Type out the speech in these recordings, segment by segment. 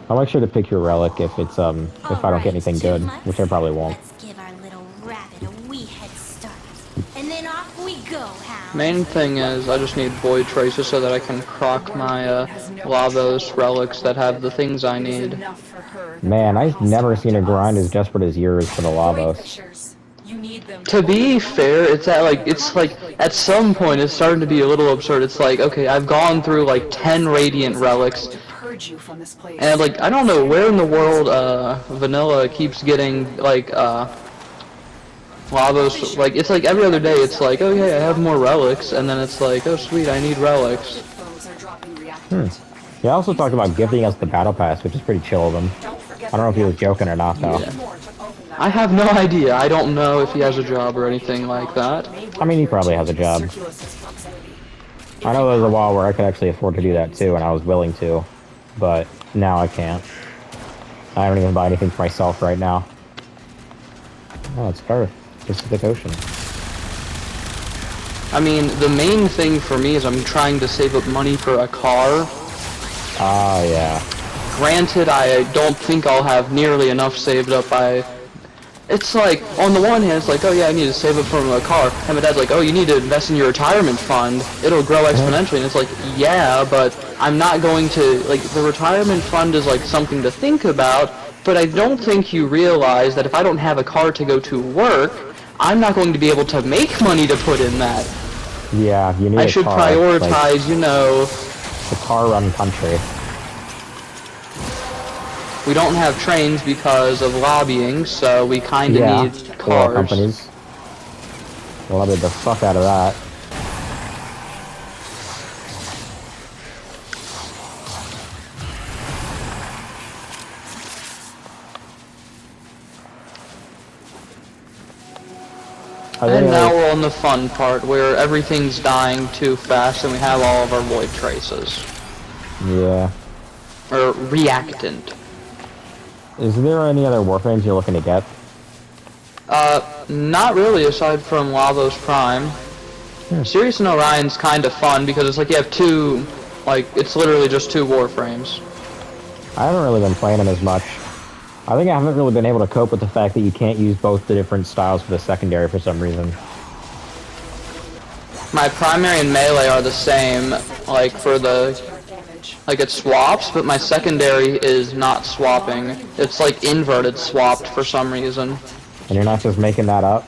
I'll make sure to pick your relic if it's if I don't get anything good, which I probably won't. Let's give our little rabbit a wee head start. And then off we go, Hal. Main thing is I just need void traces so that I can crock my Lavos relics that have the things I need. Man, I've never seen a grind as desperate as yours for the Lavos. To be fair, it's like at some point it's starting to be a little absurd. It's like, okay, I've gone through like 10 radiant relics, and like I don't know where in the world Vanilla keeps getting like Lavos. Like it's like every other day it's like, oh yeah, I have more relics, and then it's like, oh sweet, I need relics. He also talked about gifting us the battle pass, which is pretty chill of him. I don't know if he was joking or not though. Yeah. I have no idea. I don't know if he has a job or anything like that. I mean, he probably has a job. I know there was a while where I could actually afford to do that too, and I was willing to, but now I can't. I don't even buy anything for myself right now. Oh, it's Earth. Pacific Ocean. I mean, the main thing for me is I'm trying to save up money for a car. Ah, yeah. Granted, I don't think I'll have nearly enough saved up by... It's like, on the one hand, it's like, oh yeah, I need to save up for a car. And my dad's like, oh, you need to invest in your retirement fund. It'll grow exponentially. And it's like, yeah, but I'm not going to... Like, the retirement fund is like something to think about, but I don't think you realize that if I don't have a car to go to work, I'm not going to be able to make money to put in that. Yeah, you need I a should car, prioritize, like, you know... the car-run country. We don't have trains because of lobbying, so we kind of need cars. Companies. Lobby the fuck out of that. And now we're on the fun part, where everything's dying too fast and we have all of our void traces. Yeah. Or reactant. Is there any other Warframes you're looking to get? Not really, aside from Lavos Prime. Sirius and Orion's kind of fun, because it's like you have two, like, it's literally just two Warframes. I haven't really been playing them as much. I think I haven't really been able to cope with the fact that you can't use both the different styles for the secondary for some reason. My primary and melee are the same, like, for the... Like, it swaps, but my secondary is not swapping. It's, like, inverted swapped for some reason. And you're not just making that up?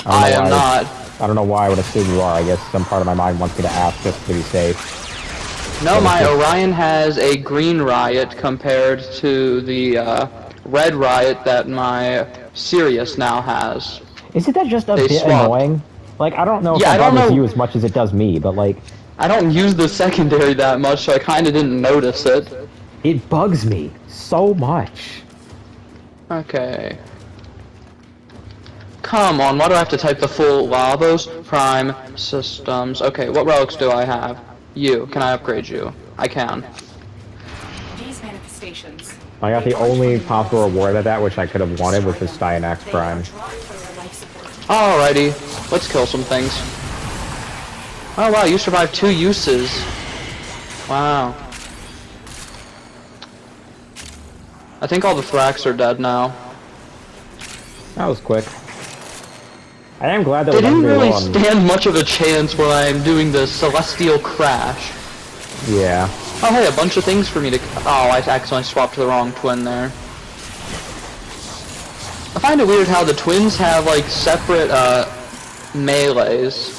I am not. I don't know why I would assume you are. I guess some part of my mind wants me to ask just to be safe. No, my Orion has a green riot compared to the red riot that my Sirius now has. Isn't that just a bit annoying? Like, I don't know if that bothers you as much as it does me, but like... I don't use the secondary that much, so I kind of didn't notice it. It bugs me so much. Okay. Come on, why do I have to type the full Lavos Prime systems? Okay, what relics do I have? You. Can I upgrade you? I can. These manifestations. I got the only possible reward of that, which I could have wanted, which was Styanax Prime. Alrighty, let's kill some things. Oh wow, you survived 2 uses. Wow. I think all the Thrax are dead now. That was quick. I am glad that they didn't really stand much of a chance when I'm doing the Celestial Crash. Yeah. Oh hey, a bunch of things for me to... Oh, I accidentally swapped to the wrong twin there. I find it weird how the twins have, like, separate, melees.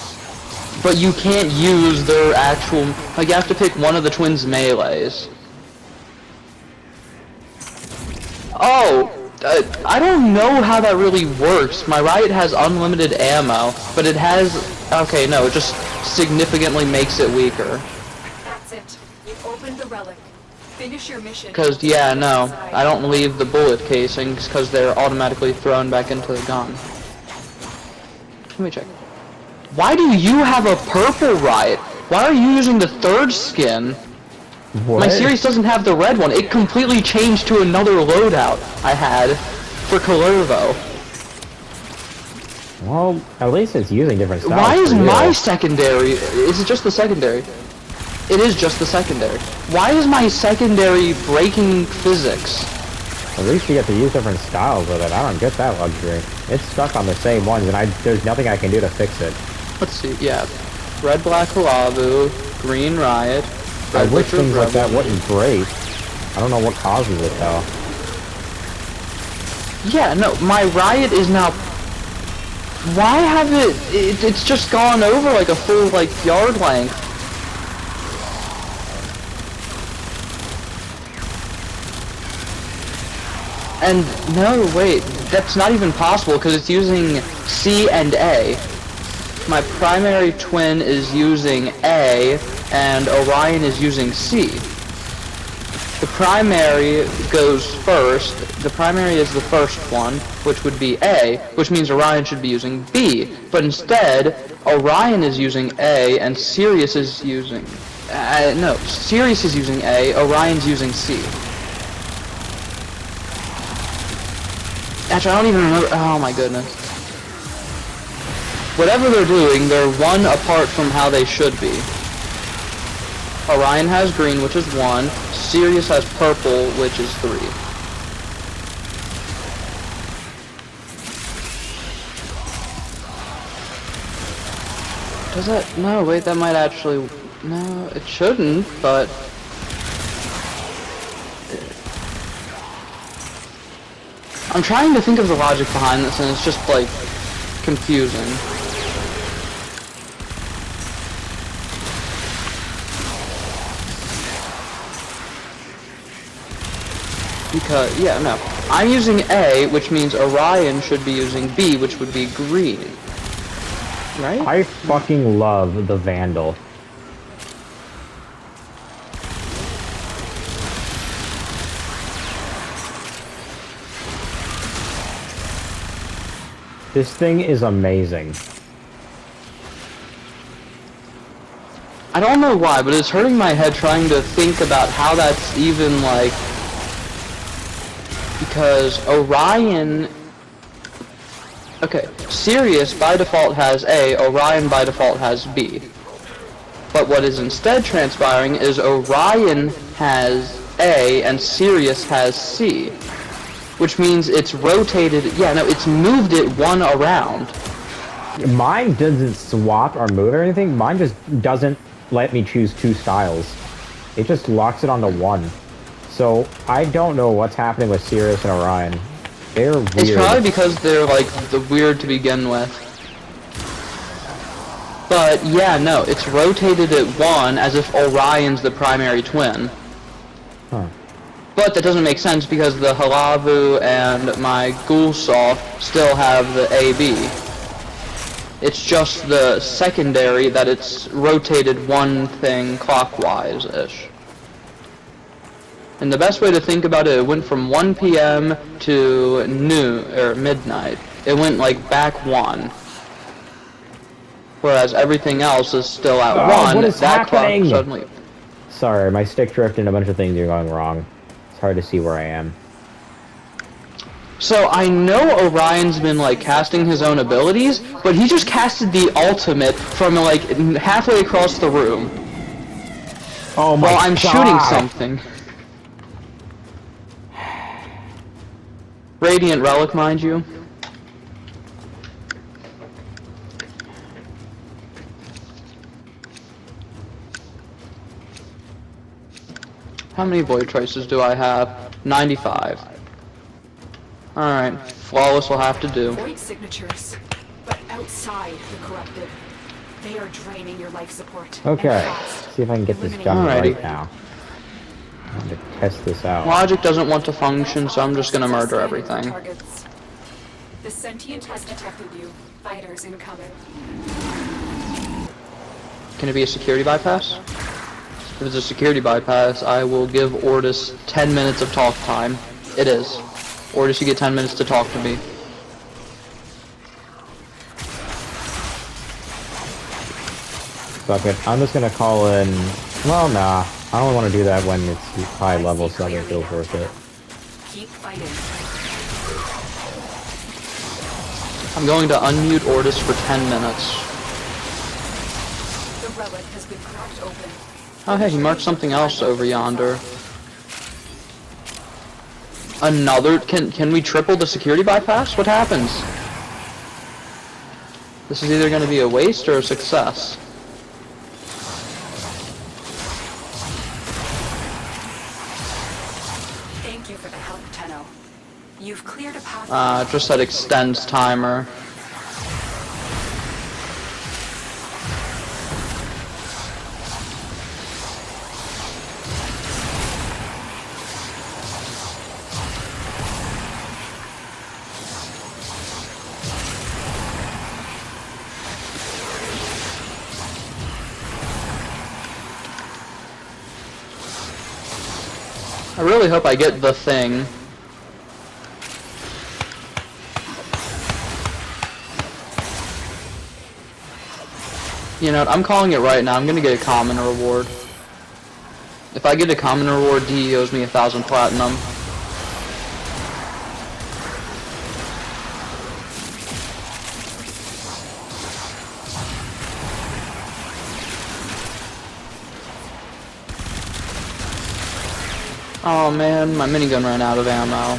But you can't use their actual... Like, you have to pick one of the twins' melees. Oh! I don't know how that really works. My Riot has unlimited ammo, but it has... Okay, no, it just significantly makes it weaker. That's it. You opened the relic. Finish your mission. Because, yeah, no. I don't leave the bullet casings, because they're automatically thrown back into the gun. Let me check. Why do you have a purple Riot? Why are you using the 3rd skin? What? My series doesn't have the red one. It completely changed to another loadout I had for Calervo. Well, at least it's using different styles. Why is my secondary? Is it just the secondary? It is just the secondary. Why is my secondary breaking physics? At least you get to use different styles with it. I don't get that luxury. It's stuck on the same ones, and there's nothing I can do to fix it. Let's see, yeah. Red, black, Halavu, green, riot. I Red, wish Liquid, things like that Rebel. wouldn't break. I don't know what causes it, though. Yeah, no, my riot is now... Why have it's just gone over like a full, like, yard length? And, no, wait, that's not even possible, because it's using C and A. My primary twin is using A, and Orion is using C. The primary goes first. The primary is the first one, which would be A, which means Orion should be using B. But instead, Orion is using A, and Sirius is using... no, Sirius is using A, Orion's using C. Actually, I don't even remember... Oh my goodness. Whatever they're doing, they're one apart from how they should be. Orion has green, which is 1. Sirius has purple, which is 3. Does that... No, wait, that might actually... No, it shouldn't, but... I'm trying to think of the logic behind this, and it's just, like, confusing. Because, yeah, no. I'm using A, which means Orion should be using B, which would be green. Right? I fucking love the Vandal. This thing is amazing. I don't know why, but it's hurting my head trying to think about how that's even, like... Because Orion... Okay, Sirius by default has A, Orion by default has B. But what is instead transpiring is Orion has A and Sirius has C. Which means it's rotated, yeah, no, it's moved it one around. Mine doesn't swap or move or anything. Mine just doesn't let me choose 2 styles. It just locks it onto 1. So I don't know what's happening with Sirius and Orion. They're weird. It's probably because they're like the weird to begin with. But yeah, no, it's rotated at 1 as if Orion's the primary twin. Huh. But that doesn't make sense because the Halavu and my Ghoulsaw still have the AB. It's just the secondary that it's rotated 1 thing clockwise-ish. And the best way to think about it, it went from 1 p.m. to noon, or midnight. It went like back 1. Whereas everything else is still at 1. What is that happening? Clock suddenly... Sorry, my stick drift and a bunch of things are going wrong. It's hard to see where I am. So I know Orion's been like casting his own abilities, but he just casted the ultimate from like halfway across the room. Oh my god! While I'm shooting something. Radiant Relic, mind you. How many Void Traces do I have? 95. Alright, Flawless will have to do. Void signatures, but outside the corrupted. They are draining your life support. Okay, and fast. see if I can get this done Alrighty. right now. I'm going to test this out. Logic doesn't want to function, so I'm just gonna murder everything. Targets. The sentient has detected you. Fighters incoming. Can it be a security bypass? If it's a security bypass, I will give Ordis 10 minutes of talk time. It is. Ordis, you get 10 minutes to talk to me. Fuck it, I'm just gonna call in... Well, nah. I don't want to do that when it's high level, so I don't feel worth it. Keep fighting. I'm going to unmute Ordis for 10 minutes. The relic has been cracked open. Oh hey, he marked something else over yonder. Another, can we triple the security bypass? What happens? This is either going to be a waste or a success. Thank you for the help, Tenno. You've cleared a path. Just said extends timer. I really hope I get the thing. You know what, I'm calling it right now. I'm gonna get a common reward. If I get a common reward, D owes me 1,000 platinum. Oh man, my minigun ran out of ammo.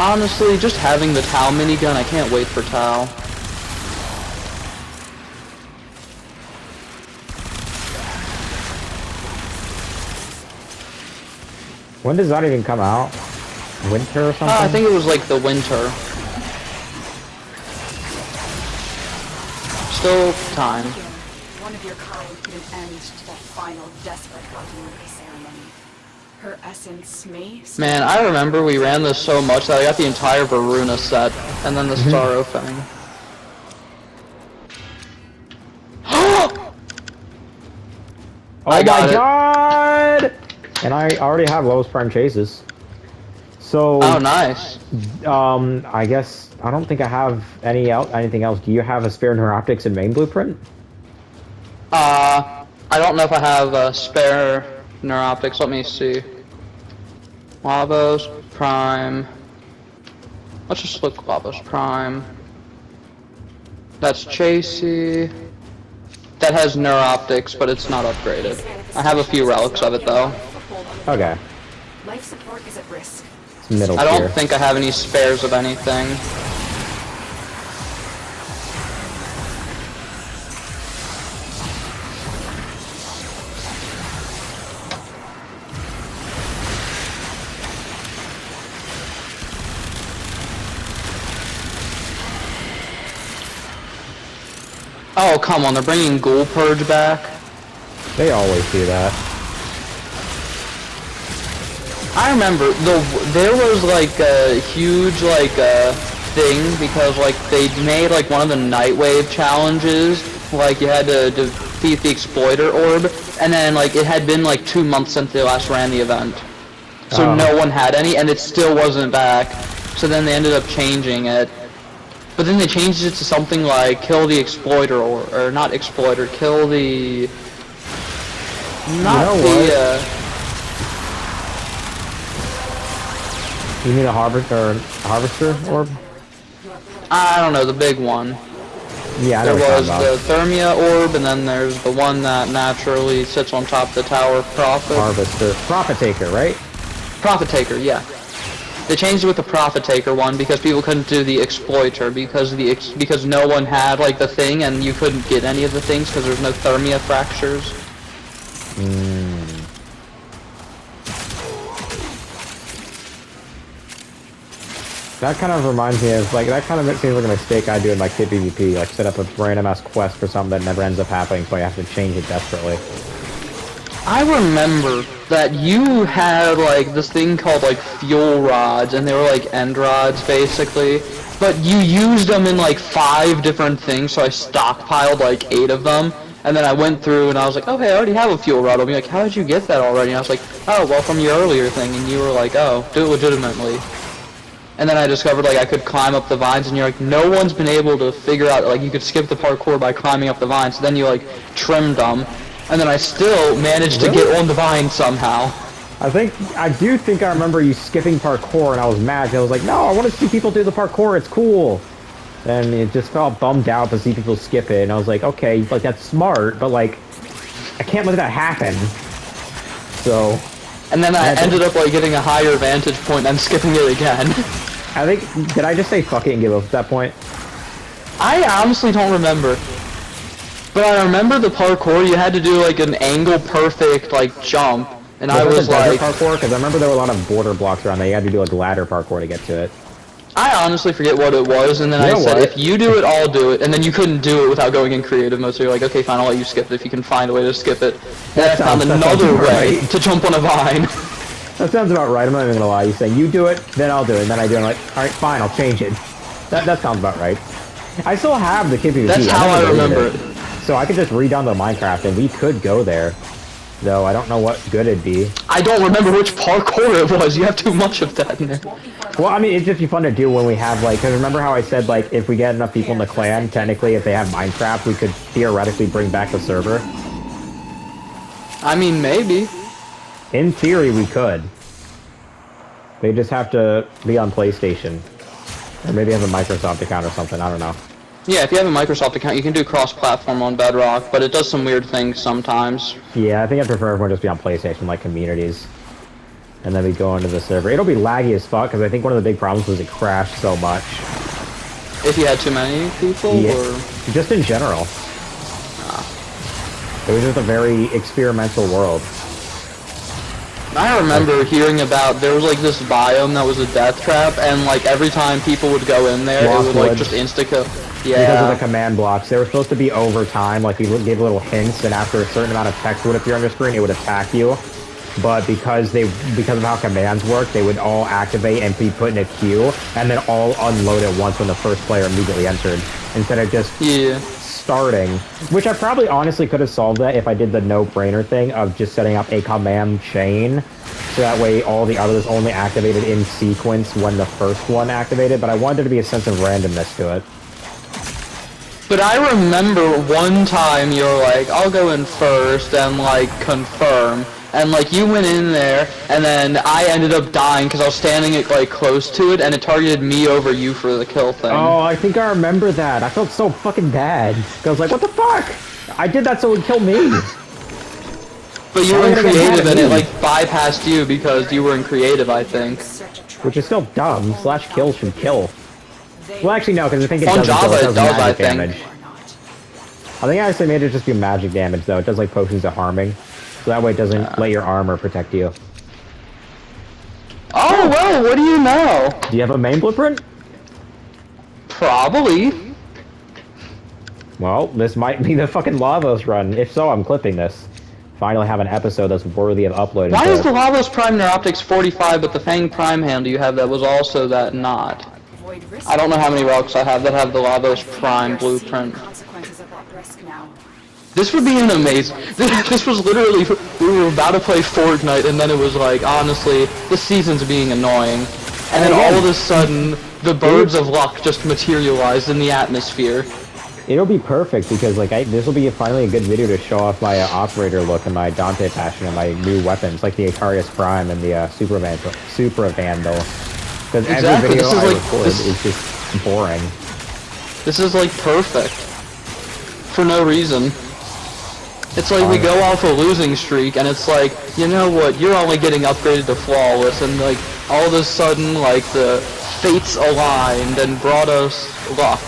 Honestly, just having the Tau minigun, I can't wait for Tau. When does that even come out? Winter or something? I think it was like the winter. Still time. One of your kind put an end to that final desperate continuity ceremony. Her essence may... Man, I remember we ran this so much that I got the entire Varuna set, and then the Starro thing. Oh I got my it. god! And I already have Lavos Prime chases. So... Oh, nice. I guess... I don't think I have anything else. Do you have a spare neuroptics in main blueprint? I don't know if I have spare neuroptics. Let me see. Lavos Prime. Let's just look Lavos Prime. That's Chasey. That has neuroptics, but it's not upgraded. I have a few relics of it though. Okay. Life support is at risk. It's middle I tier. don't think I have any spares of anything. Oh, come on, they're bringing Ghoul Purge back? They always do that. I remember, there was like a huge thing because like they made like one of the Nightwave challenges, like you had to defeat the Exploiter Orb, and then like it had been like 2 months since they last ran the event. So no one had any, and it still wasn't back. So then they ended up changing it. But then they changed it to something like kill the Exploiter, or not Exploiter, kill the... Not You mean a harvester orb? I don't know, the big one. Yeah, I There know what you're was talking about. the Thermia Orb, and then there's the one that naturally sits on top of the Tower of Prophet. Harvester. Profit Taker, right? Prophet Taker, yeah. They changed it with the Prophet Taker one because people couldn't do the Exploiter because no one had like the thing, and you couldn't get any of the things because there's no Thermia fractures. That kind of reminds me of, like, that kind of seems like a mistake I do in my kit PvP, like set up a random ass quest for something that never ends up happening, so I have to change it desperately. I remember that you had like this thing called like fuel rods, and they were like end rods basically, but you used them in like 5 different things, so I stockpiled like 8 of them, and then I went through and I was like, oh hey, I already have a fuel rod. I'll be like, how did you get that already? And I was like, oh well, from your earlier thing, and you were like, oh, do it legitimately. And then I discovered like I could climb up the vines, and you're like, no one's been able to figure out like you could skip the parkour by climbing up the vines. So then you like trimmed them, and then I still managed to get on the vine somehow. I do think I remember you skipping parkour, and I was mad, 'cause I was like, no, I want to see people do the parkour, it's cool. And it just felt bummed out to see people skip it, and I was like, okay, like, that's smart, but, like, I can't let that happen. So... And then I ended up, like, getting a higher vantage point and skipping it again. I think... Did I just say fuck it and give up at that point? I honestly don't remember. But I remember the parkour, you had to do, like, an angle-perfect, like, jump. And I was like... parkour? Because I remember there were a lot of border blocks around there. You had to do, like, ladder parkour to get to it. I honestly forget what it was, and then I said, if you do it, I'll do it, and then you couldn't do it without going in creative mode, so you're like, okay, fine, I'll let you skip it if you can find a way to skip it. Then I found another way to jump on a vine. That sounds about right, I'm not even gonna lie. You saying, you do it, then I'll do it, and then I do it, and I'm like, alright, fine, I'll change it. That sounds about right. I still have the KPVG. That's how I remember it. So I could just redownload Minecraft, and we could go there. Though I don't know what good it'd be. I don't remember which parkour it was. You have too much of that in there. Well, I mean, it'd just be fun to do when we have, like, because remember how I said, like, if we get enough people in the clan, technically, if they have Minecraft, we could theoretically bring back the server. I mean, maybe. In theory, we could. They just have to be on PlayStation. Or maybe have a Microsoft account or something, I don't know. Yeah, if you have a Microsoft account, you can do cross-platform on Bedrock, but it does some weird things sometimes. Yeah, I think I prefer everyone just be on PlayStation, like communities. And then we go into the server. It'll be laggy as fuck, because I think one of the big problems was it crashed so much. If you had too many people, yeah, or...? Just in general. It was just a very experimental world. I remember hearing about, there was like this biome that was a death trap, and like every time people would go in there, it would like just insta-kill. Yeah. Because of the command blocks. They were supposed to be over time, like you gave little hints, and after a certain amount of text would appear on your screen, it would attack you. But because of how commands work, they would all activate and be put in a queue, and then all unload at once when the first player immediately entered, instead of just starting. Which I probably honestly could have solved that if I did the no-brainer thing of just setting up a command chain, so that way all the others only activated in sequence when the first one activated, but I wanted there to be a sense of randomness to it. But I remember one time you were like, I'll go in first and like confirm. And like you went in there, and then I ended up dying because I was standing like close to it, and it targeted me over you for the kill thing. Oh, I think I remember that. I felt so fucking bad. I was like, what the fuck? I did that so it would kill me. But you were in creative, and it like bypassed you because you were in creative, I think. Which is still dumb. Slash kill should kill. Well, actually, no, because I think it on does, Java, it does magic I think. damage. I think I actually made it just be magic damage, though. It does, like, potions of harming. So that way it doesn't let your armor protect you. Oh, well, what do you know? Do you have a main blueprint? Probably. Well, this might be the fucking Lavos run. If so, I'm clipping this. Finally have an episode that's worthy of uploading. Why is the Lavos Prime Neuroptics 45, but the Fang Prime handle you have that was also that not? I don't know how many relics I have that have the Lavos Prime blueprint. This would be an amazing... This was literally... We were about to play Fortnite, and then it was like, honestly, the season's being annoying. And then all of a sudden, the birds of luck just materialized in the atmosphere. It'll be perfect, because like this will be finally a good video to show off my operator look and my Dante passion and my new weapons, like the First Prime and the Supra Vandal. Because every video I record is just boring. This is like perfect. For no reason. It's like we go off a losing streak, and it's like, you know what, you're only getting upgraded to flawless, and like, all of a sudden, like, the fates aligned and brought us luck.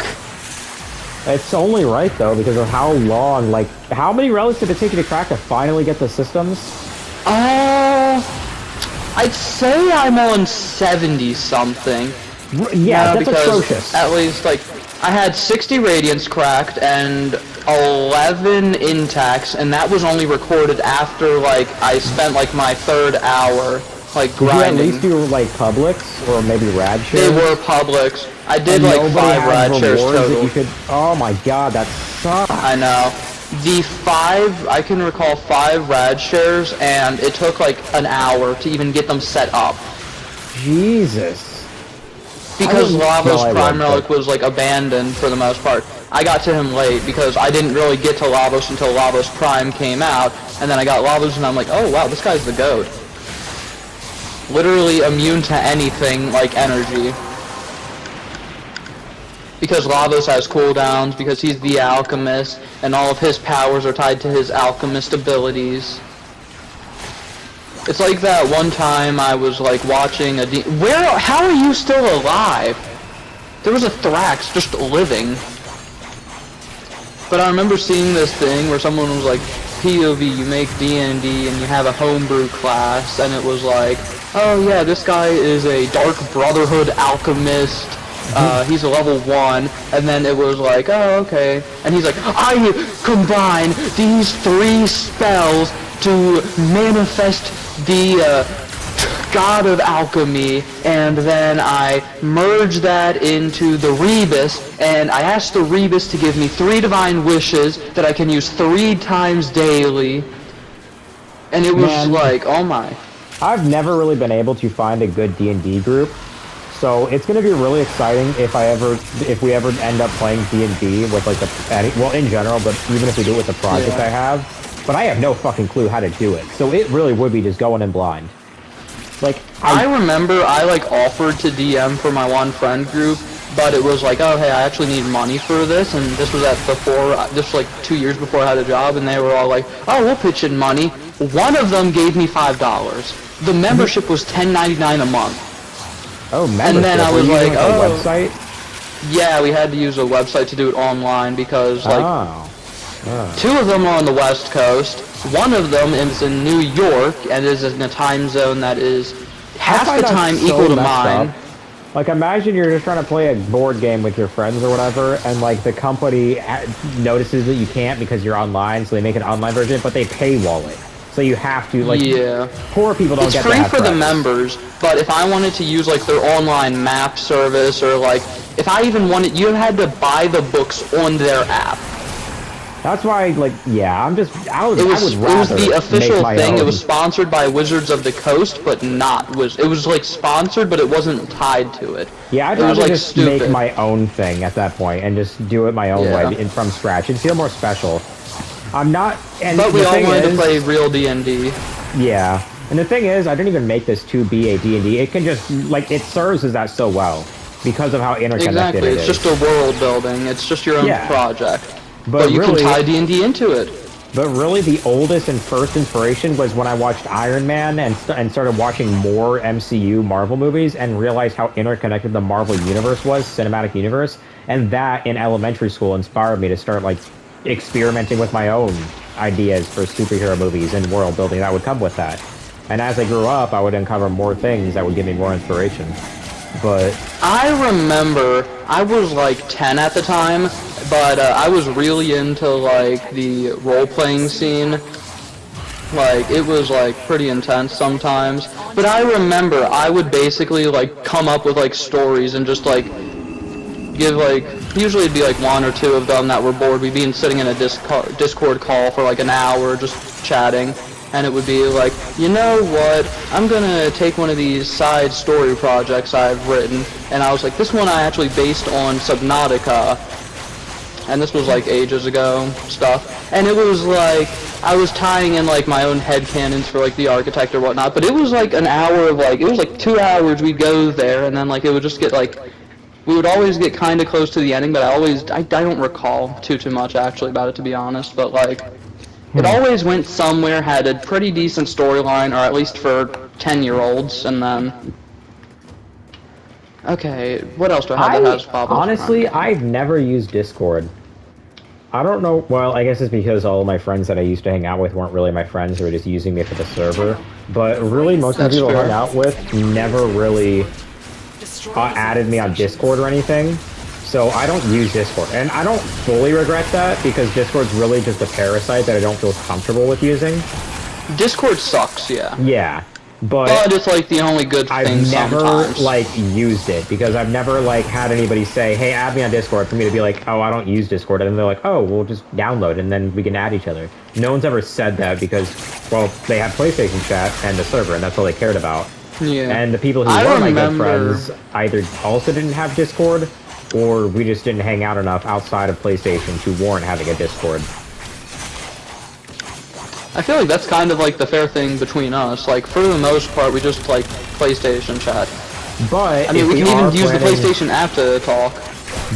It's only right, though, because of how long, like, how many relics did it take you to crack to finally get the systems? I'd say I'm on 70-something. Yeah, that's atrocious. At least, like, I had 60 Radiants cracked and 11 Intacts, and that was only recorded after, like, I spent, like, my third hour, like, grinding. Did you at least do, like, publics, or maybe rad shares? They were publics. I did, like, 5 rad shares total. Oh my god, that sucks. I know. The 5, I can recall 5 rad shares, and it took, like, an hour to even get them set up. Jesus. Because Lavos Prime Relic was, like, abandoned for the most part. I got to him late because I didn't really get to Lavos until Lavos Prime came out, and then I got Lavos and I'm like, oh wow, this guy's the GOAT. Literally immune to anything like energy. Because Lavos has cooldowns, because he's the alchemist, and all of his powers are tied to his alchemist abilities. It's like that one time I was like watching a how are you still alive? There was a Thrax just living. But I remember seeing this thing where someone was like, POV, you make D&D and you have a homebrew class, and it was like, oh yeah, this guy is a Dark Brotherhood alchemist, he's a level 1, and then it was like, oh okay, and he's like, I combine these 3 spells to manifest the god of alchemy, and then I merge that into the Rebus, and I ask the Rebus to give me 3 divine wishes that I can use 3 times daily, and it was like, oh my. I've never really been able to find a good D&D group, so it's going to be really exciting if we ever end up playing D&D with like well in general, but even if we do it with the project I have, but I have no fucking clue how to do it, so it really would be just going in blind. Like, I remember I like offered to DM for my one friend group, but it was like, oh hey, I actually need money for this, and this was this was like 2 years before I had a job, and they were all like, oh, we'll pitch in money. One of them gave me $5. The membership was $10.99 a month. Oh, membership. And then I was like, oh, a website? Yeah, we had to use a website to do it online because like 2 of them are on the West Coast. One of them is in New York and is in a time zone that is half the time equal to mine. Like, imagine you're just trying to play a board game with your friends or whatever, and like the company notices that you can't because you're online, so they make an online version, but they paywall it. So you have to, like, poor people don't get that. It's free for the members, but if I wanted to use like their online map service, or like if I even wanted, you had to buy the books on their app. That's why, like, yeah, it was the official thing. It was sponsored by Wizards of the Coast, but it was like sponsored, but it wasn't tied to it. Yeah, I'd rather just make my own thing at that point and just do it my own way from scratch. It'd feel more special. I'm not, but we all wanted to play real D&D. Yeah, and the thing is, I didn't even make this to be a D&D. It can just, like, it serves as that so well because of how interconnected it is. It's just a world building. It's just your own project. But you really, can tie D&D into it. But really, the oldest and first inspiration was when I watched Iron Man and started watching more MCU Marvel movies and realized how interconnected the Marvel universe was, cinematic universe, and that in elementary school inspired me to start, like, experimenting with my own ideas for superhero movies and world building that would come with that. And as I grew up, I would uncover more things that would give me more inspiration. But I remember I was like 10 at the time, but I was really into like the role-playing scene. Like, it was like pretty intense sometimes. But I remember I would basically like come up with like stories and just like give like, usually it'd be like 1 or 2 of them that were bored. We'd be sitting in a Discord call for like an hour just chatting. And it would be like, you know what, I'm gonna take one of these side story projects I've written, and I was like, this one I actually based on Subnautica, and this was like ages ago stuff, and it was like, I was tying in like my own headcanons for like the architect or whatnot, but it was like an hour of like, it was like 2 hours we'd go there, and then like it would just get like, we would always get kind of close to the ending, but I don't recall too much actually about it, to be honest, but like, it always went somewhere, had a pretty decent storyline, or at least for 10-year-olds, and then... Okay, what else do I have that has Lavos Prime? Honestly, I've never used Discord. I don't know, well, I guess it's because all of my friends that I used to hang out with weren't really my friends, they were just using me for the server. But really, most of the people I hung out with never really added me on Discord or anything. So I don't use Discord, and I don't fully regret that, because Discord's really just a parasite that I don't feel comfortable with using. Discord sucks, yeah. Yeah, but it's like the only good thing sometimes. I've never, like, used it, because I've never, like, had anybody say, hey, add me on Discord, for me to be like, oh, I don't use Discord, and then they're like, oh, we'll just download, and then we can add each other. No one's ever said that, because, well, they have PlayStation chat and the server, and that's all they cared about. Yeah. And the people who were my good friends either also didn't have Discord, or we just didn't hang out enough outside of PlayStation to warrant having a Discord. I feel like that's kind of like the fair thing between us. Like, for the most part, we just like PlayStation chat. But I mean, we can even use the PlayStation app to talk.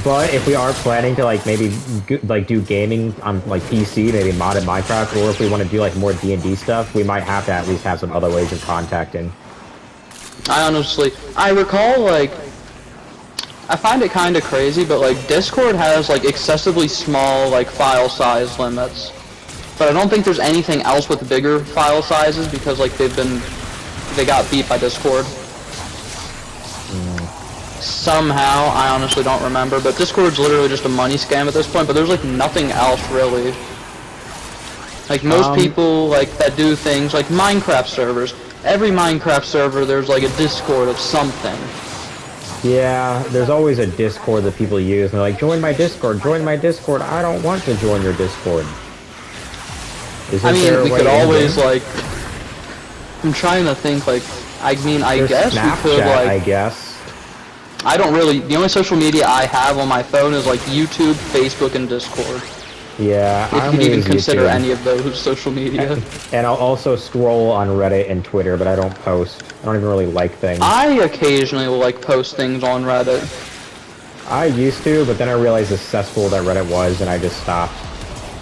But if we are planning to like maybe like do gaming on like PC, maybe modded Minecraft, or if we want to do like more D&D stuff, we might have to at least have some other ways of contacting. I recall, like, I find it kind of crazy, but like Discord has like excessively small like file size limits. But I don't think there's anything else with bigger file sizes because like they got beat by Discord. Somehow, I honestly don't remember, but Discord's literally just a money scam at this point, but there's like nothing else really. Like most people like that do things like Minecraft servers. Every Minecraft server there's like a Discord of something. Yeah, there's always a Discord that people use, and they're like, join my Discord, join my Discord. I don't want to join your Discord. I mean, we could always like, I'm trying to think like, I mean, I guess we could like, I guess. I don't really, the only social media I have on my phone is like YouTube, Facebook, and Discord. Yeah, if you could even consider any of those social media. And I'll also scroll on Reddit and Twitter, but I don't post. I don't even really like things. I occasionally will like post things on Reddit. I used to, but then I realized the cesspool that Reddit was, and I just stopped.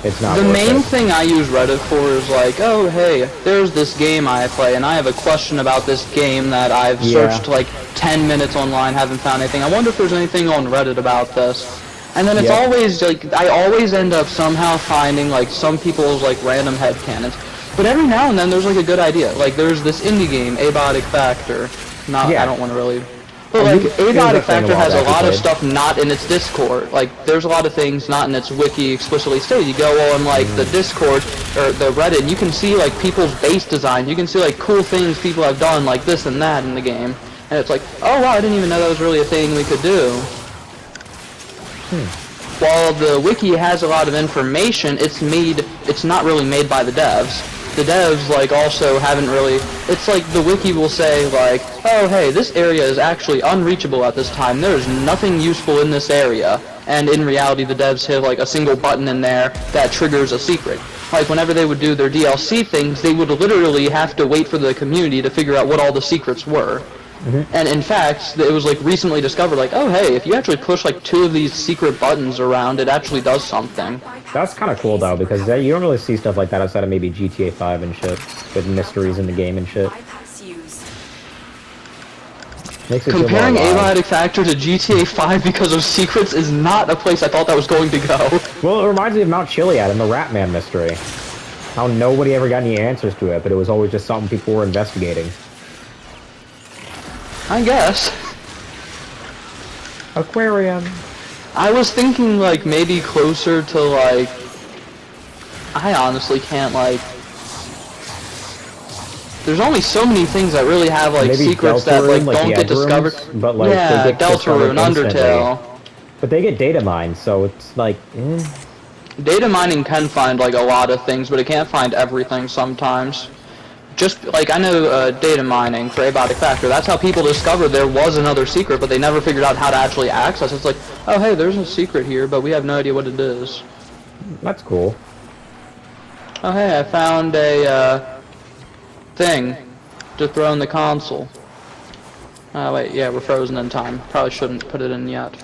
It's not the worth main it. thing I use Reddit for is like, oh hey, there's this game I play, and I have a question about this game that I've searched like 10 minutes online, haven't found anything. I wonder if there's anything on Reddit about this. And then it's always like, I always end up somehow finding like some people's like random headcanons. But every now and then there's like a good idea. Like there's this indie game, Abiotic Factor. I don't want to really... But like, Abiotic Factor has a lot of stuff not in its Discord. Like, there's a lot of things not in its wiki explicitly stated. You go on like the Discord or the Reddit, and you can see like people's base design. You can see like cool things people have done, like this and that in the game. And it's like, oh wow, I didn't even know that was really a thing we could do. While the wiki has a lot of information, it's not really made by the devs. The devs, like, also haven't really... It's like the wiki will say, like, oh, hey, this area is actually unreachable at this time. There is nothing useful in this area. And in reality, the devs have, like, a single button in there that triggers a secret. Like, whenever they would do their DLC things, they would literally have to wait for the community to figure out what all the secrets were. And in fact, it was like recently discovered, like, oh hey, if you actually push like 2 of these secret buttons around, it actually does something. That's kind of cool though, because you don't really see stuff like that outside of maybe GTA 5 and shit, with mysteries in the game and shit. Makes it Comparing Abiotic Factor to GTA 5 because of secrets is not a place I thought that was going to go. Well, it reminds me of Mount Chiliad and the Ratman mystery. How nobody ever got any answers to it, but it was always just something people were investigating. I guess. Aquarium. I was thinking, like, maybe closer to, like... I honestly can't, like... There's only so many things that really have, like, maybe secrets that, like, don't get discovered. But, like, yeah, they get Deltarune, Undertale. But they get data mined, so it's, like, Data mining can find, like, a lot of things, but it can't find everything sometimes. Just, like, I know data mining for Abiotic Factor, that's how people discovered there was another secret, but they never figured out how to actually access it. It's like, oh hey, there's a secret here, but we have no idea what it is. That's cool. Oh hey, I found a thing to throw in the console. Oh wait, yeah, we're frozen in time. Probably shouldn't put it in yet.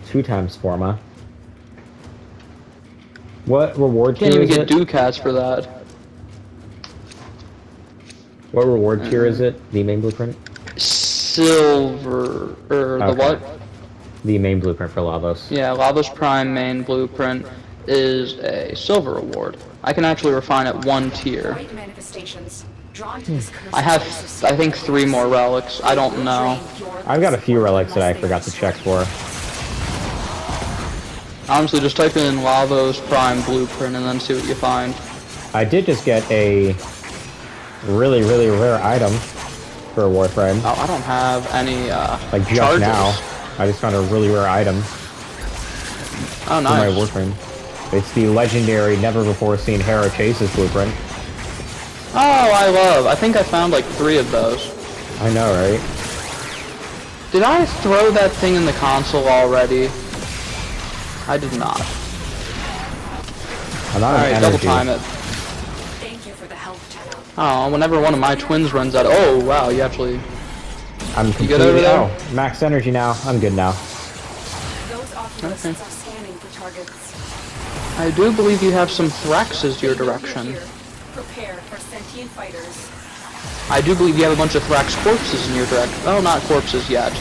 2 times forma. What reward tier is it? Can't even get ducats for that. What reward tier is it? The main blueprint? Silver, the what? The main blueprint for Lavos. Yeah, Lavos Prime main blueprint is a silver reward. I can actually refine it 1 tier. I have, I think, 3 more relics. I don't know. I've got a few relics that I forgot to check for. Honestly, just type in Lavos Prime Blueprint and then see what you find. I did just get a really, really rare item for a Warframe. Oh, I don't have any, like just charges. now. I just found a really rare item. Oh, nice. For my Warframe. It's the legendary, never-before-seen Hera Chase's blueprint. Oh, I think I found like 3 of those. I know, right? Did I throw that thing in the console already? I did not. Alright, double time it. Thank you for the help, Channel. Oh, whenever one of my twins runs out. Oh, wow, you actually. I'm You completely good over there? oh, max energy now. I'm good now. Those oculists Okay. are scanning for targets. I do believe you have some Thraxes your direction. Here. Prepare for sentient fighters. I do believe you have a bunch of Thrax corpses in your direction. Oh, not corpses yet.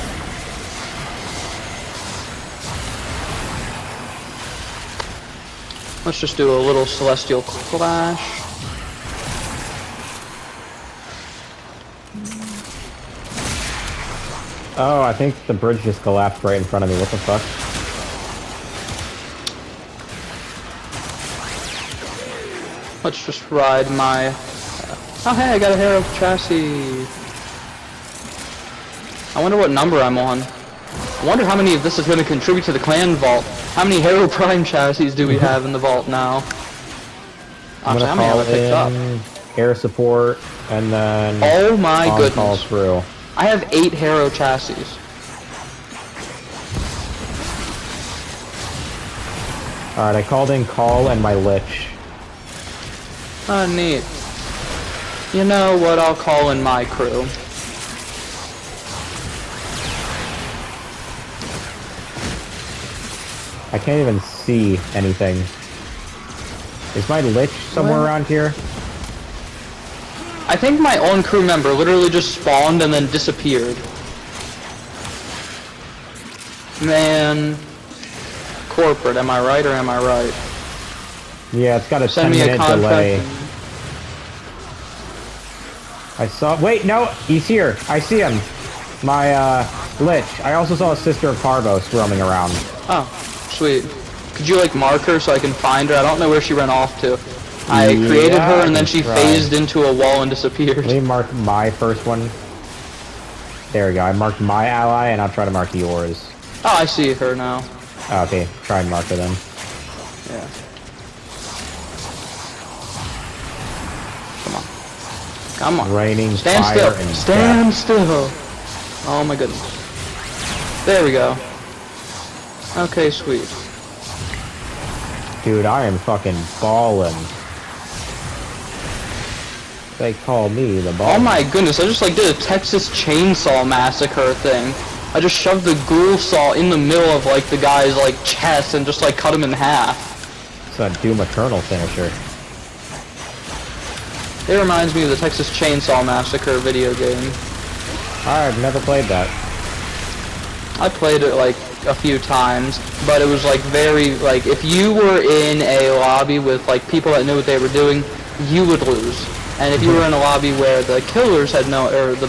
Let's just do a little Celestial Clash. Oh, I think the bridge just collapsed right in front of me. What the fuck? Let's just ride my... oh hey, I got a Hero chassis. I wonder what number I'm on. I wonder how many of this is going to contribute to the clan vault. How many Hero Prime chassis do we have in the vault now? I'm Actually, gonna how many have I call picked up? in air support and then Oh my call goodness. through. I have 8 Hero chassis. Alright, I called in Call and my Lich. Oh, neat. You know what? I'll call in my crew. I can't even see anything. Is my Lich somewhere Well- around here? I think my own crew member literally just spawned and then disappeared. Man. Corporate, am I right or am I right? Yeah, it's got a Send me a 10-minute contract. delay. I saw- wait, no! He's here! I see him! My, Lich. I also saw a Sister of Parvos roaming around. Oh, sweet. Could you like mark her so I can find her? I don't know where she ran off to. I created Yeah, her I and then can she try. phased into a wall and disappeared. Let me mark my first one. There we go. I marked my ally, and I'll try to mark yours. Oh, I see her now. Oh, okay, try and mark her then. Yeah. Come on. Come on. Raining Stand fire still. and Stand death. still. Oh my goodness. There we go. Okay, sweet. Dude, I am fucking ballin'. They call me the ball. Oh my goodness, I just like did a Texas Chainsaw Massacre thing. I just shoved the ghoul saw in the middle of like the guy's like chest and just like cut him in half. It's a Doom Eternal finisher. It reminds me of the Texas Chainsaw Massacre video game. I've never played that. I played it like a few times, but it was like very like if you were in a lobby with like people that knew what they were doing, you would lose. And if you were in a lobby where the killers had no or the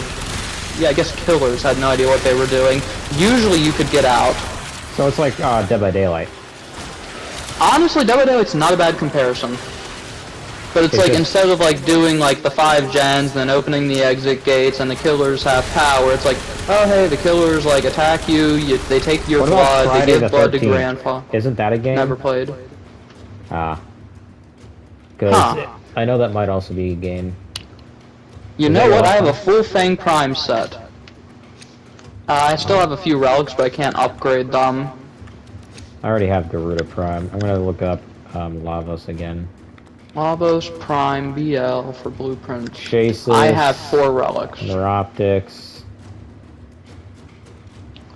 yeah, I guess killers had no idea what they were doing, usually you could get out. So it's like Dead by Daylight. Honestly, Dead by Daylight's not a bad comparison. But it's like, instead of like doing like the 5 gens, then opening the exit gates, and the killers have power, it's like, oh hey, the killers like attack you, they take your What about blood, they Friday give the blood to 13th? Grandpa. Isn't that a game? Never played. Ah. Because Huh. I know that might also be a game. You Is know that what, I have a awesome? full Fang Prime set. I still have a few relics, but I can't upgrade them. I already have Garuda Prime. I'm gonna look up Lavos again. Lavos Prime BL for blueprints. Chases. I have 4 relics. Neuroptics.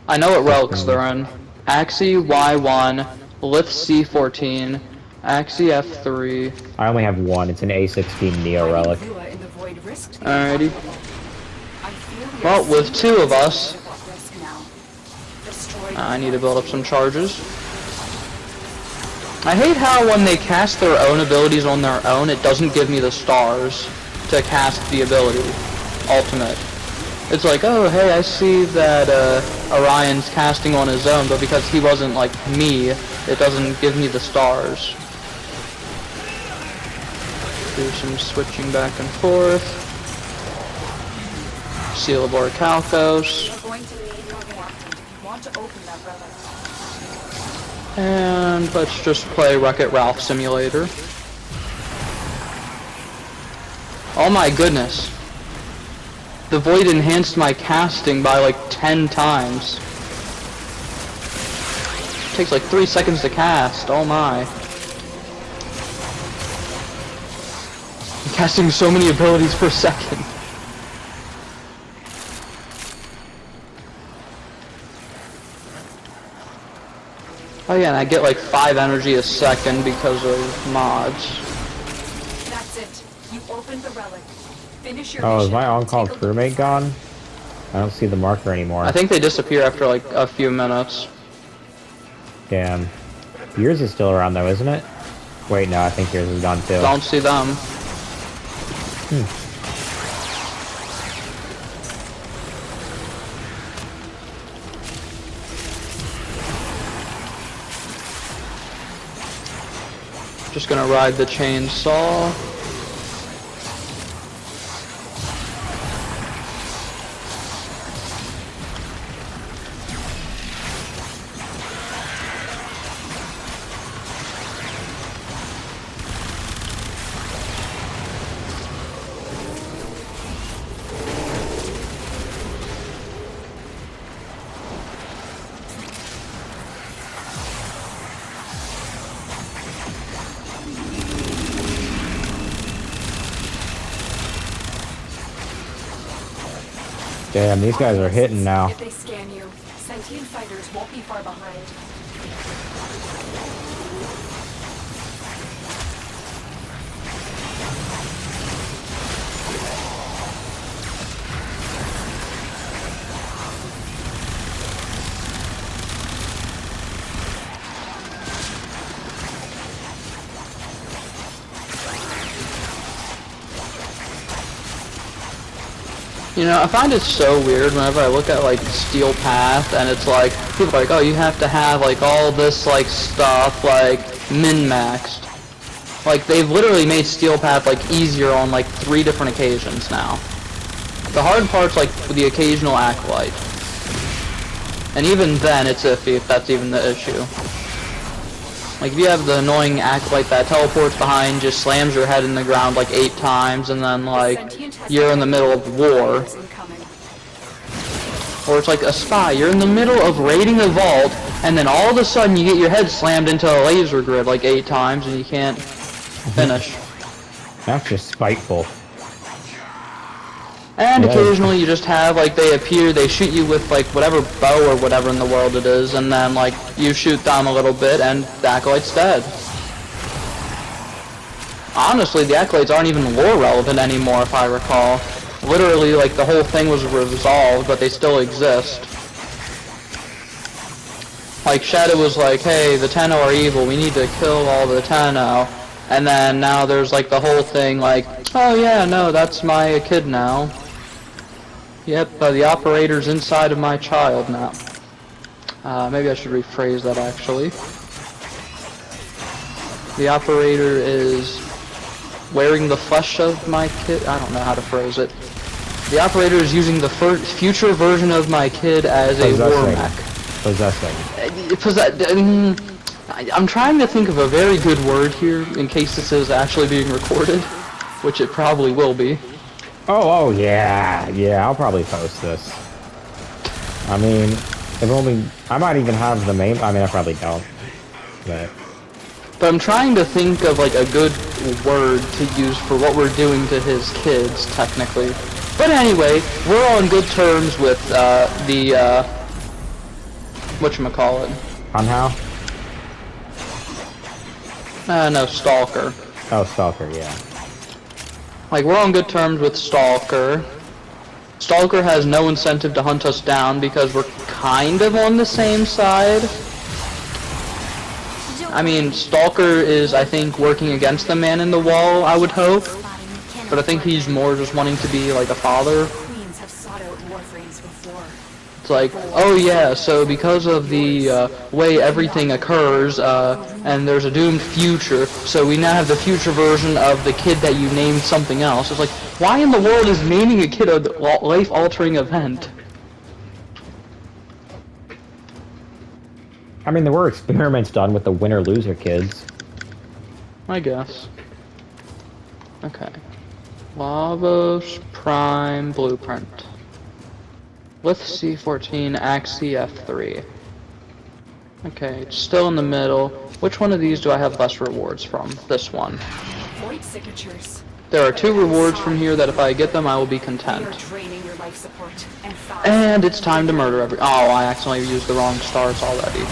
I know what relics they're in. Axie Y1, Lith C14, Axie F3. I only have one. It's an A16 Neo relic. Vua in the void risked. Alrighty. I feel we Well, are with 2 of us, at risk now. Destroyed I need to build up some charges. I hate how when they cast their own abilities on their own, it doesn't give me the stars to cast the ability. Ultimate. It's like, oh hey, I see that Orion's casting on his own, but because he wasn't like me, it doesn't give me the stars. Do some switching back and forth. Sealabor Calcos. We're going to need your reactant. Want to open that relic. And let's just play Wreck-It Ralph Simulator. Oh my goodness. The Void enhanced my casting by like 10 times. It takes like 3 seconds to cast, oh my. I'm casting so many abilities per second. Oh yeah, and I get like 5 energy a second because of mods. That's it. You opened the relic. Finish your Oh, is mission. my on-call Take a look crewmate inside. gone? I don't see the marker anymore. I think they disappear after like a few minutes. Damn. Yours is still around though, isn't it? Wait, no, I think yours is gone too. Don't see them. Just gonna ride the chainsaw. Damn, these guys are hitting now. If they scan you, sentient fighters won't be far behind. You know, I find it so weird whenever I look at like Steel Path and it's like, people are like, oh, you have to have like all this like stuff like min-maxed. Like they've literally made Steel Path like easier on like 3 different occasions now. The hard part's like the occasional Acolyte. And even then it's iffy if that's even the issue. Like if you have the annoying Acolyte that teleports behind, just slams your head in the ground like 8 times and then like you're in the middle of war. Or it's like a spy, you're in the middle of raiding a vault and then all of a sudden you get your head slammed into a laser grid like 8 times and you can't finish. That's just spiteful. And Yeah. occasionally you just have, like, they appear, they shoot you with, like, whatever bow or whatever in the world it is, and then, like, you shoot them a little bit, and the Acolyte's dead. Honestly, the Acolytes aren't even lore relevant anymore, if I recall. Literally, like, the whole thing was resolved, but they still exist. Like, Shadow was like, hey, the Tenno are evil, we need to kill all the Tenno. And then now there's, like, the whole thing, like, oh yeah, no, that's my kid now. Yep, the operator's inside of my child now. Maybe I should rephrase that actually. The operator is wearing the flesh of my kid. I don't know how to phrase it. The operator is using the future version of my kid as a war mech. Possessing. I'm trying to think of a very good word here in case this is actually being recorded, which it probably will be. Oh yeah, I'll probably post this. I mean, I might even have the main, I mean, I probably don't, but I'm trying to think of, like, a good word to use for what we're doing to his kids, technically. But anyway, we're on good terms with, whatchamacallit? Hanhao? No, Stalker. Oh, Stalker, yeah. Like, we're on good terms with Stalker. Stalker has no incentive to hunt us down because we're kind of on the same side. I mean, Stalker is, I think, working against the man in the wall, I would hope. But I think he's more just wanting to be, like, a father. Queens have sought out Warframes before. It's like, oh yeah, so because of the way everything occurs, and there's a doomed future, so we now have the future version of the kid that you named something else. It's like, why in the world is naming a kid a life-altering event? I mean, there were experiments done with the winner-loser kids. I guess. Okay. Lavos Prime Blueprint. With C14, Axie F3. Okay, it's still in the middle. Which one of these do I have less rewards from? This one. Void signatures. There are 2 rewards from here that if I get them, I will be content. You're draining your life support and fast. And it's time to murder oh, I accidentally used the wrong stars already.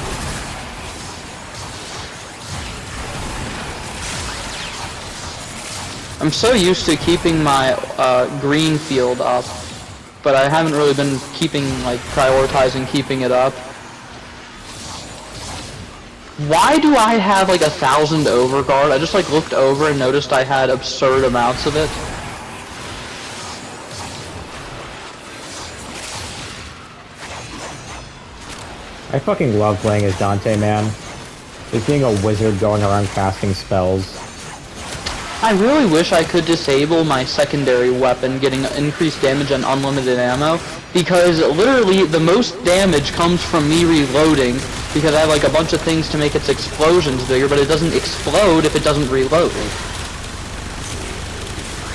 I'm so used to keeping my green field up, but I haven't really been prioritizing keeping it up. Why do I have like 1,000 overguard? I just like looked over and noticed I had absurd amounts of it. I fucking love playing as Dante, man. Just being a wizard going around casting spells. I really wish I could disable my secondary weapon, getting increased damage and unlimited ammo, because literally the most damage comes from me reloading, because I have like a bunch of things to make its explosions bigger, but it doesn't explode if it doesn't reload.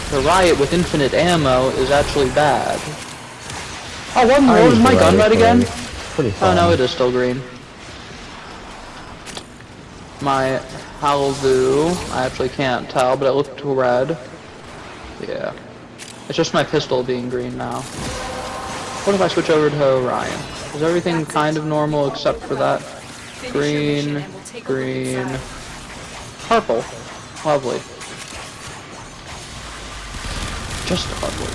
The riot with infinite ammo is actually bad. Oh, what more? Is my gun red again? Pretty fun. Oh no, it is still green. My Halvu, I actually can't tell, but it looked red. Yeah. It's just my pistol being green now. What if I switch over to Orion? Is everything kind of normal except for that? Green, green, purple. Lovely. Just lovely.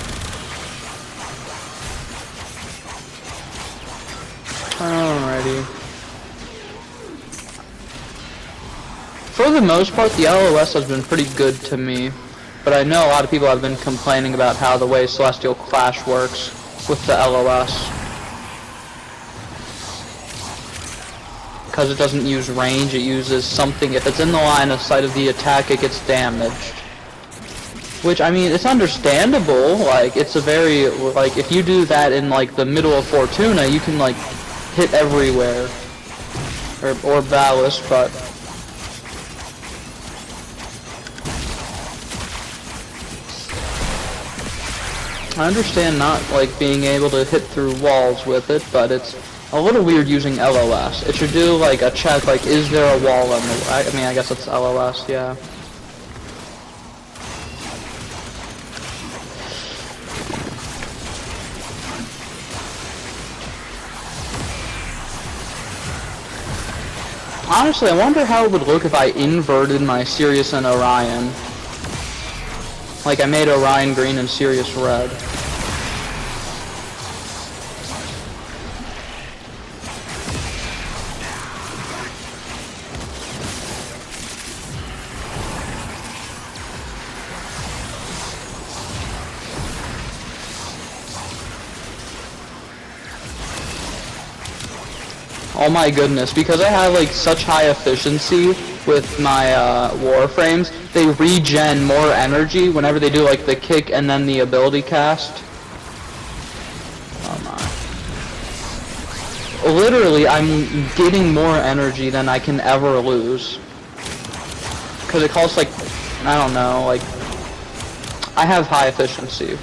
Alrighty. For the most part, the LOS has been pretty good to me, but I know a lot of people have been complaining about how the way Celestial Clash works with the LOS. Because it doesn't use range, it uses something. If it's in the line of sight of the attack, it gets damaged. Which, I mean, it's understandable. Like, it's a very, like, if you do that in, like, the middle of Fortuna, you can, like, hit everywhere. Or Ballast, but... I understand not, like, being able to hit through walls with it, but it's a little weird using LOS. It should do, like, a check, like, is there a wall in the... I mean, I guess it's LOS, yeah. Honestly, I wonder how it would look if I inverted my Sirius and Orion. Like I made Orion green and Sirius red. Oh my goodness, because I have like such high efficiency with my Warframes, they regen more energy whenever they do like the kick and then the ability cast. Oh my. Literally, I'm getting more energy than I can ever lose. Because it costs like, I don't know, like, I have high efficiency.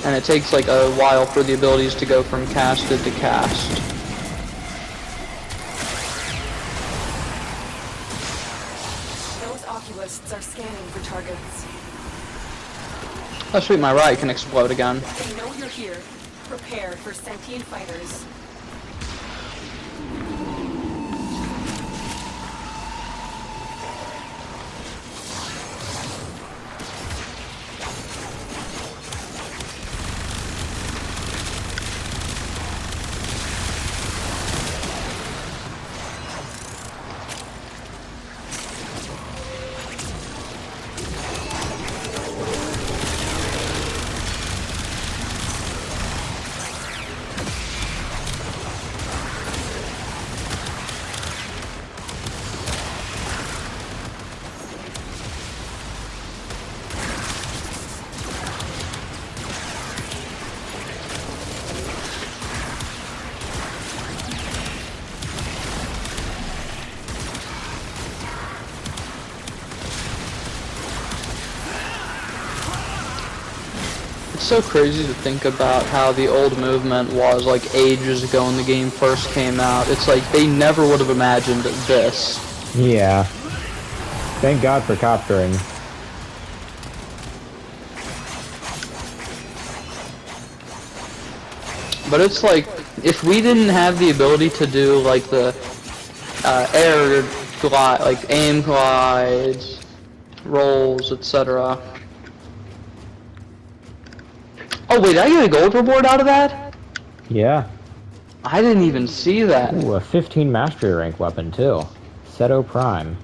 And it takes like a while for the abilities to go from casted to cast. Those oculists are scanning for targets. Oh sweet, my right can explode again. They know you're here. Prepare for sentient fighters. It's so crazy to think about how the old movement was like ages ago when the game first came out. It's like they never would have imagined this. Yeah. Thank God for capturing. But it's like, if we didn't have the ability to do like the air glide, like aim glides, rolls, etc. Oh wait, did I get a gold reward out of that? Yeah. I didn't even see that. Ooh, a 15 mastery rank weapon too. Seto Prime.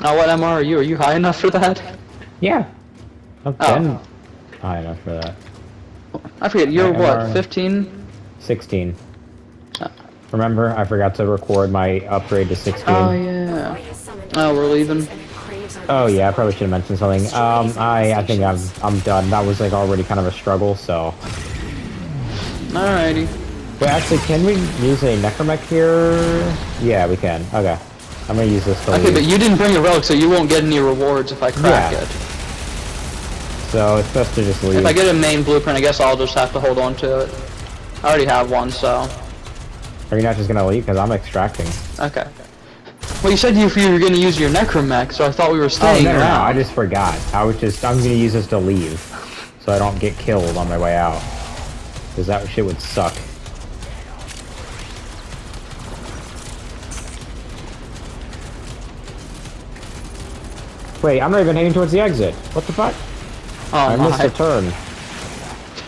Oh, what MR are you? Are you high enough for that? Yeah. I've Oh. been high enough for that. I forget, you're My what, MR 15? 16. Remember, I forgot to record my upgrade to 16. Oh yeah. Oh, we're leaving. Oh yeah, I probably should have mentioned something. I think I'm done. That was like already kind of a struggle, so. Alrighty. Wait, actually, can we use a necromech here? Yeah, we can. Okay. I'm gonna use this to Okay, leave. but you didn't bring a relic, so you won't get any rewards if I crack Yeah. it. So it's best to just leave. If I get a main blueprint, I guess I'll just have to hold on to it. I already have one, so. Are you not just gonna leave? Because I'm extracting. Okay. Well, you said you were going to use your necromech, so I thought we were Oh, staying no, around. I just forgot. I'm gonna use this to leave. So I don't get killed on my way out. Because that shit would suck. Wait, I'm not even heading towards the exit. What the fuck? Oh I missed my. a turn.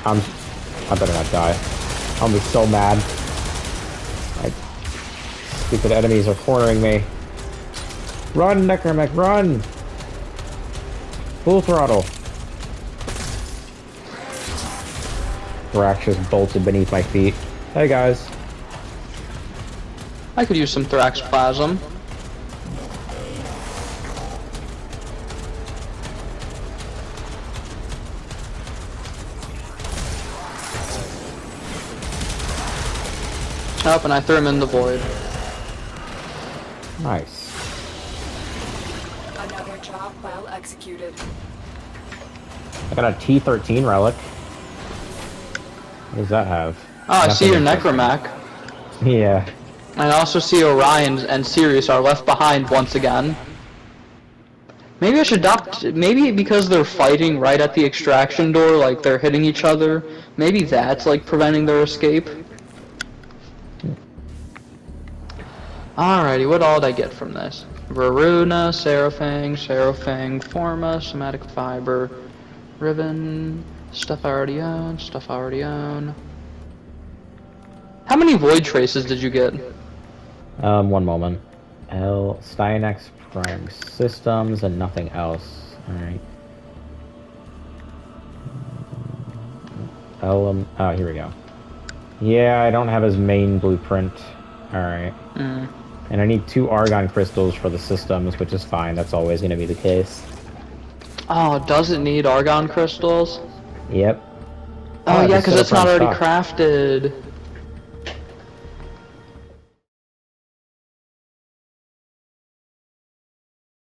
I better not die. I'll be so mad. Like, stupid enemies are cornering me. Run, Necromech, run! Full throttle. Thrax just bolted beneath my feet. Hey guys. I could use some Thrax Plasm. Up, and I threw him in the void. Nice. Another job well executed. I got a T13 relic. What does that have? Oh, I see your Nothing. necromech. Yeah. I also see Orion and Sirius are left behind once again. Maybe I should maybe because they're fighting right at the extraction door, like they're hitting each other, maybe that's like preventing their escape. Alrighty, what all did I get from this? Varuna, Seraphang, Forma, Somatic Fiber, Ribbon, stuff I already own. How many Void Traces did you get? One moment. Stynex Prime Systems and nothing else. Alright. Oh, here we go. Yeah, I don't have his main blueprint. Alright. And I need 2 Argon crystals for the systems, which is fine. That's always going to be the case. Oh, does it need Argon Crystals? Yep. Oh yeah, just because set it's up not on already stock. crafted.